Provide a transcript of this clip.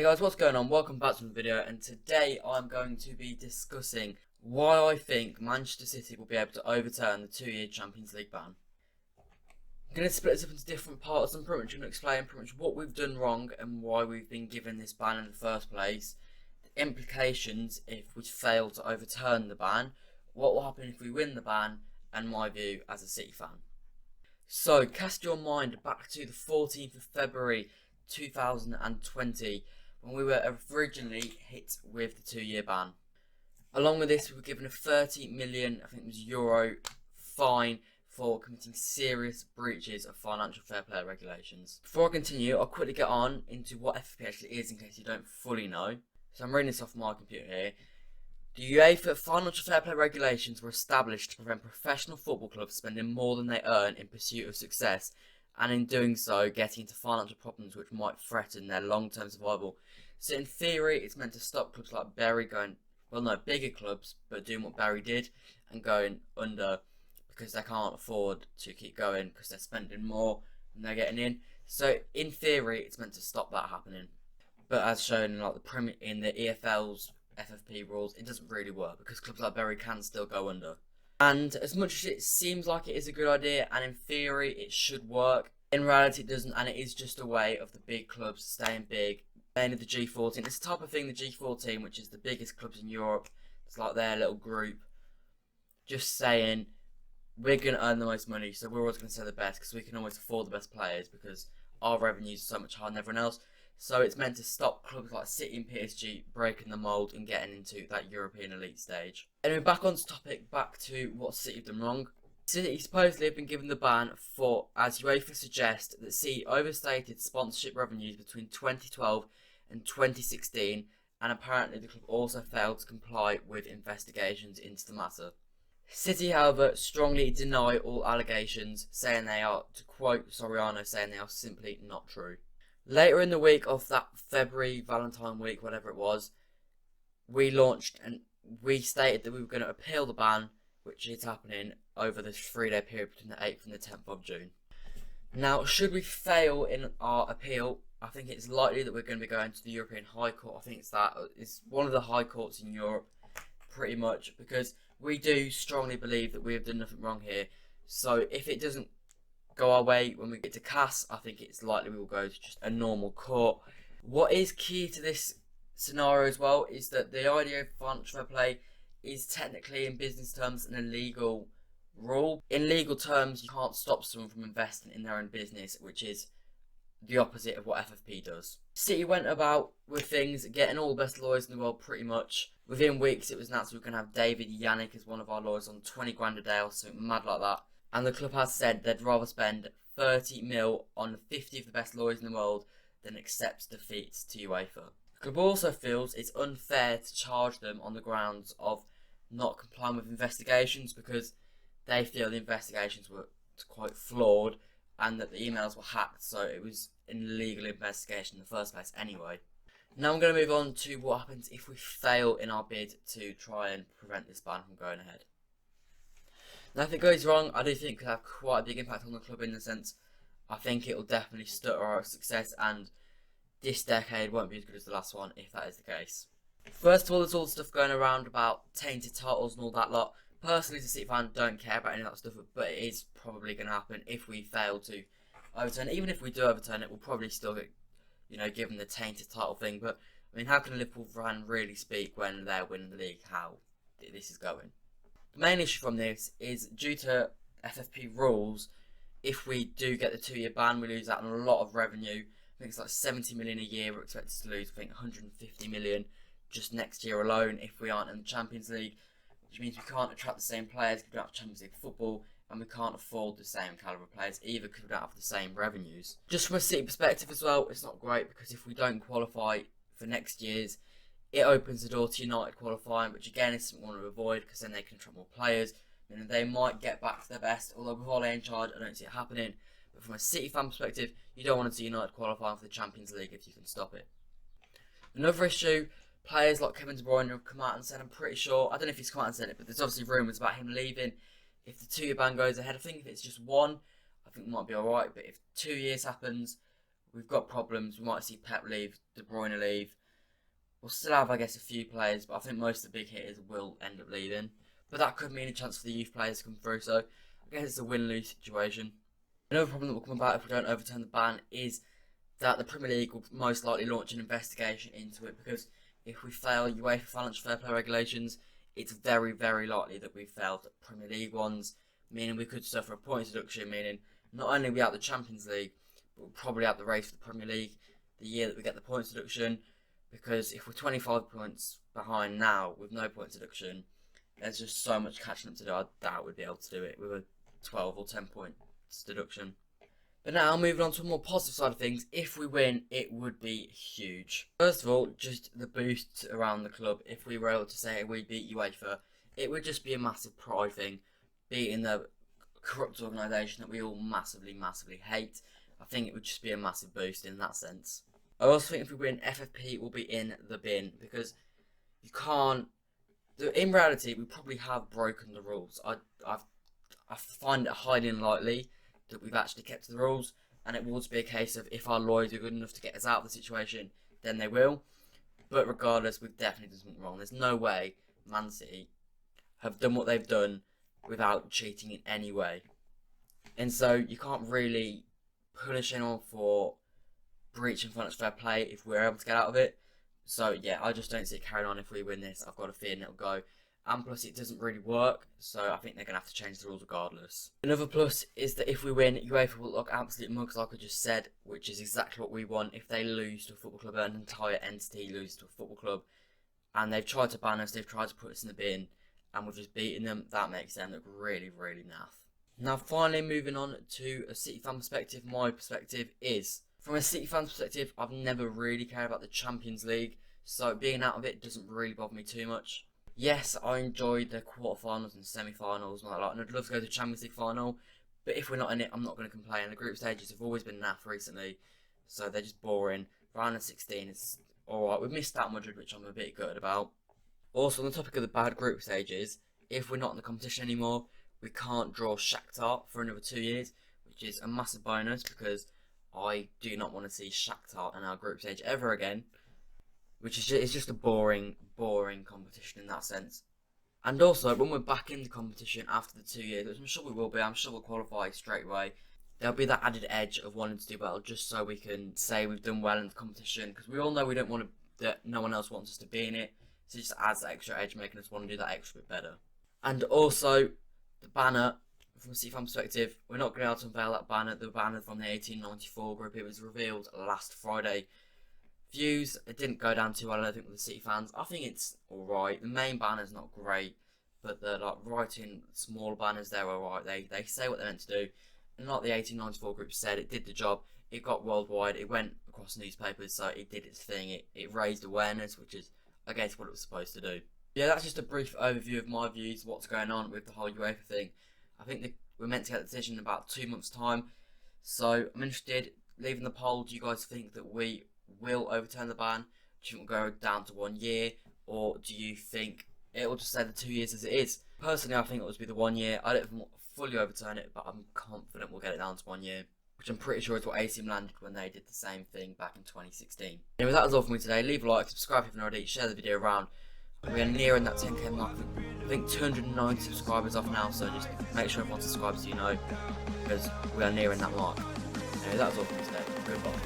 Hey guys, what's going on? Welcome back to the video, and today I'm going to be discussing why I think Manchester City will be able to overturn the 2-year Champions League ban. I'm going to split this up into different parts and pretty much going to explain what we've done wrong and why we've been given this ban in the first place, the implications if we fail to overturn the ban, what will happen if we win the ban, and my view as a City fan. So, cast your mind back to the 14th of February 2020 when we were originally hit with the 2-year ban. Along with this, we were given a 30 million, I think it was euro, fine for committing serious breaches of financial fair play regulations. Before I continue, I'll quickly get on into what FFP actually is in case you don't fully know. So I'm reading this off my computer here. The UEFA financial fair play regulations were established to prevent professional football clubs spending more than they earn in pursuit of success, and in doing so getting into financial problems which might threaten their long-term survival. So in theory, it's meant to stop clubs like Bury going, well no, bigger clubs, but doing what Bury did and going under because they can't afford to keep going because they're spending more than they're getting in. So in theory, it's meant to stop that happening. But as shown in like the EFL's FFP rules, it doesn't really work because clubs like Bury can still go under. And as much as it seems like it is a good idea, and in theory it should work, in reality it doesn't, and it is just a way of the big clubs staying big, mainly the G14. It's the type of thing the G14, which is the biggest clubs in Europe, it's like their little group, just saying, we're going to earn the most money, so we're always going to sell the best, because we can always afford the best players, because our revenues are so much higher than everyone else. So it's meant to stop clubs like City and PSG breaking the mould and getting into that European elite stage. Anyway, back on topic, back to what City have done wrong. City supposedly have been given the ban for, as UEFA suggests, that City overstated sponsorship revenues between 2012 and 2016, and apparently the club also failed to comply with investigations into the matter. City, however, strongly deny all allegations, saying they are, to quote Soriano, saying they are simply not true. Later in the week of that February, Valentine week, whatever it was, we launched and we stated that we were going to appeal the ban, which is happening over this 3-day period between the 8th and the 10th of June. Now, should we fail in our appeal, I think it's likely that we're going to be going to the European High Court. I think it's one of the high courts in Europe, pretty much, because we do strongly believe that we have done nothing wrong here. So if it doesn't go our way when we get to CAS, I think it's likely we will go to just a normal court. What is key to this scenario as well is that the idea of financial fair play is technically, in business terms, an illegal rule. In legal terms, you can't stop someone from investing in their own business, which is the opposite of what FFP does. City went about with things, getting all the best lawyers in the world pretty much. Within weeks, it was announced we were going to have David Yannick as one of our lawyers on 20 grand a day or something mad like that. And the club has said they'd rather spend 30 mil on 50 of the best lawyers in the world than accept defeats to UEFA. The club also feels it's unfair to charge them on the grounds of not complying with investigations because they feel the investigations were quite flawed and that the emails were hacked, so it was an illegal investigation in the first place anyway. Now I'm going to move on to what happens if we fail in our bid to try and prevent this ban from going ahead. Now, if it goes wrong, I do think it could have quite a big impact on the club in the sense I think it will definitely stutter our success, and this decade won't be as good as the last one if that is the case. First of all, there's all the stuff going around about tainted titles and all that lot. Personally, as a City fan, don't care about any of that stuff, but it is probably going to happen if we fail to overturn it. Even if we do overturn it, we'll probably still get, given the tainted title thing. But I mean, how can a Liverpool fan really speak when they're winning the league? How this is going? The main issue from this is due to FFP rules. If we do get the 2-year ban, we lose out on a lot of revenue. I think it's like 70 million a year we're expected to lose. I think 150 million just next year alone if we aren't in the Champions League, which means we can't attract the same players because we don't have Champions League football, and we can't afford the same calibre of players either because we don't have the same revenues. Just from a City perspective as well, it's not great because if we don't qualify for next year's, it opens the door to United qualifying, which again is something we want to avoid because then they can attract more players and they might get back to their best. Although with Ole in charge, I don't see it happening. But from a City fan perspective, you don't want to see United qualifying for the Champions League if you can stop it. Another issue, players like Kevin De Bruyne have come out and said, I'm pretty sure, I don't know if he's come out and said it, but there's obviously rumours about him leaving if the 2-year ban goes ahead. I think if it's just one, I think we might be alright, but if 2 years happens, we've got problems. We might see Pep leave, De Bruyne leave. We'll still have, I guess, a few players, but I think most of the big hitters will end up leaving. But that could mean a chance for the youth players to come through, so I guess it's a win-lose situation. Another problem that will come about if we don't overturn the ban is that the Premier League will most likely launch an investigation into it, because if we fail UEFA Financial Fair Play regulations, it's very, very likely that we failed the Premier League ones, meaning we could suffer a points deduction, meaning not only are we out the Champions League, but we're probably out the race for the Premier League the year that we get the points deduction, because if we're 25 points behind now with no points deduction, there's just so much catching up to do. I doubt we'd be able to do it with a 12 or 10 points deduction. But now, moving on to a more positive side of things, if we win, it would be huge. First of all, just the boost around the club. If we were able to say we beat UEFA, it would just be a massive pride thing, beating the corrupt organisation that we all massively, massively hate. I think it would just be a massive boost in that sense. I also think if we win, FFP will be in the bin, because you can't... In reality, we probably have broken the rules. I find it highly unlikely that we've actually kept to the rules, and it will just be a case of if our lawyers are good enough to get us out of the situation, then they will. But regardless, we've definitely done something wrong. There's no way Man City have done what they've done without cheating in any way. And so you can't really punish anyone for breaching financial fair play if we're able to get out of it. So yeah, I just don't see it carrying on if we win this. I've got a feeling it'll go. And plus, it doesn't really work, so I think they're going to have to change the rules regardless. Another plus is that if we win, UEFA will look absolute mugs, like I just said, which is exactly what we want. If they lose to a football club, an entire entity loses to a football club, and they've tried to ban us, they've tried to put us in the bin, and we've just beaten them, that makes them look really, really naff. Now, finally, moving on to a City fan perspective, my perspective is, from a City fan perspective, I've never really cared about the Champions League, so being out of it doesn't really bother me too much. Yes, I enjoyed the quarterfinals and semi-finals and all that, and I'd love to go to the Champions League final, but if we're not in it, I'm not going to complain. The group stages have always been naff recently, so they're just boring. Round of 16 is alright. We've missed out Madrid, which I'm a bit gutted about. Also, on the topic of the bad group stages, if we're not in the competition anymore, we can't draw Shakhtar for another 2 years, which is a massive bonus, because I do not want to see Shakhtar in our group stage ever again. Which is it's just a boring competition in that sense. And also, when we're back in the competition after the 2 years, which I'm sure we will be, I'm sure we'll qualify straight away, there'll be that added edge of wanting to do well, just so we can say we've done well in the competition, because we all know we don't want to, that no one else wants us to be in it, so it just adds that extra edge, making us want to do that extra bit better. And also, the banner, from a City fan perspective, we're not going to be able to unveil that banner, the banner from the 1894 group. It was revealed last Friday. Views, it didn't go down too well, I don't think, with the City fans. I think it's alright. The main banner's not great, but the writing small banners, they're alright. They say what they're meant to do. And like the 1894 group said, it did the job. It got worldwide. It went across newspapers, so it did its thing. It raised awareness, which is, I guess, what it was supposed to do. Yeah, that's just a brief overview of my views, what's going on with the whole UEFA thing. I think we're meant to get the decision in about 2 months' time. So I'm interested, leaving the poll, do you guys think that we will overturn the ban? Do you think we'll go down to 1 year, or do you think it will just say the 2 years as it is? Personally, I think it will be the 1 year. I don't think we'll fully overturn it, but I'm confident we'll get it down to 1 year, which I'm pretty sure is what AC Milan did when they did the same thing back in 2016. Anyway, that was all for me today. Leave a like, subscribe if you haven't already, share the video around. We are nearing that 10k mark. I think 290 subscribers off now, so just make sure everyone subscribes so you know, because we are nearing that mark. Anyway, that was all for me today. Goodbye.